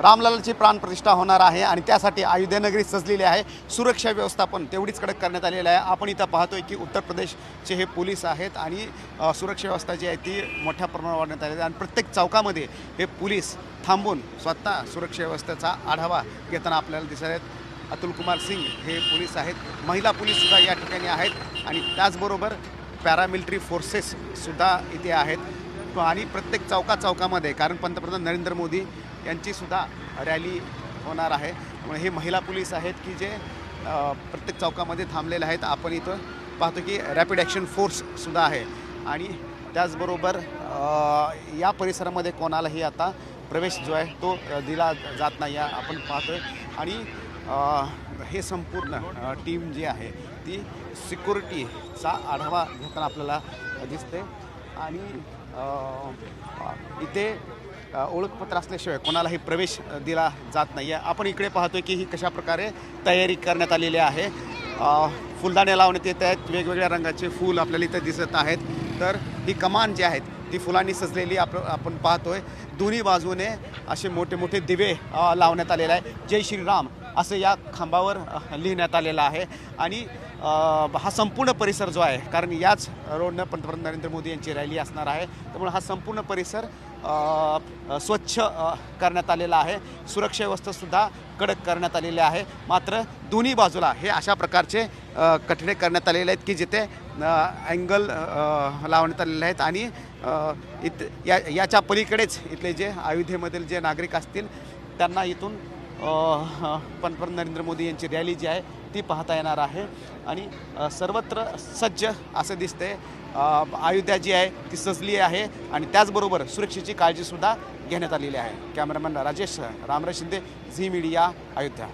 रामलालाची प्राणप्रतिष्ठा होणार आहे आणि त्यासाठी अयोध्यानगरी सजलेली आहे। सुरक्षा व्यवस्थापन तेवढीच कडक करण्यात आलेलं आहे। आपण इथं पाहतोय की उत्तर प्रदेशचे हे पोलीस आहेत आणि सुरक्षा व्यवस्था जी आहे ती मोठ्या प्रमाणावर वाढवण्यात आलेली आहे आणि प्रत्येक चौकामध्ये हे पोलीस थांबून स्वतः सुरक्षा व्यवस्थेचा आढावा घेताना आपल्याला दिसत आहेत। अतुल कुमार सिंग हे पोलीस आहेत, महिला पोलीससुद्धा या ठिकाणी आहेत आणि त्याचबरोबर पॅरामिलिटरी फोर्सेससुद्धा इथे आहेत आणि प्रत्येक चौकामध्ये कारण पंतप्रधान नरेंद्र मोदी यांची सुद्धा रॅली होणार आहे। त्यामुळे हे महिला पोलीस आहेत की जे प्रत्येक चौकामध्ये थांबलेले आहेत। आपण इथं पाहतो की रॅपिड ॲक्शन फोर्ससुद्धा आहे आणि त्याचबरोबर या परिसरामध्ये कोणालाही आता प्रवेश जो आहे तो दिला जात नाही आहे आपण पाहतोय आणि हे संपूर्ण टीम जी आहे ती सिक्युरिटीचा आढावा घेताना आपल्याला दिसते आणि इथे ओळखपत्र असल्याशिवाय कोणालाही प्रवेश दिला जात नाही आहे। आपण इकडे पाहतोय की ही कशा प्रकारे तयारी करण्यात आलेली आहे। फुलदाणे लावण्यात येत आहेत, वेगवेगळ्या रंगाचे फूल आपल्याला इथे दिसत आहेत। तर ही कमान जी आहेत ती फुलांनी सजलेली आपण पाहतोय। दोन्ही बाजूने असे मोठे मोठे दिवे लावण्यात आलेले आहे। जय श्रीराम असं या खांबावर लिहिण्यात आलेलं आहे आणि हा संपूर्ण परिसर जो आहे कारण याच रोडनं पंतप्रधान नरेंद्र मोदी यांची रॅली असणार आहे, त्यामुळे हा संपूर्ण परिसर स्वच्छ करण्यात आलेला आहे। सुरक्षा व्यवस्थासुद्धा कडक करण्यात आलेली आहे। मात्र दोन्ही बाजूला हे अशा प्रकारचे कठडे करण्यात आलेले आहेत की जिथे अँगल लावण्यात आलेले आहेत आणि याच्या पलीकडेच इथले जे अयोध्येमधील जे नागरिक असतील त्यांना इथून पंतप्रधान नरेंद्र मोदी यांची रॅली जी आहे ती पाहता येणार आहे आणि सर्वत्र सज्ज असं दिसते। अयोध्या जी आहे ती सजली आहे आणि त्याचबरोबर सुरक्षेची काळजीसुद्धा घेण्यात आलेली आहे। Cameraman Rajesh Ramraj Shinde, Zee media, Ayodhya.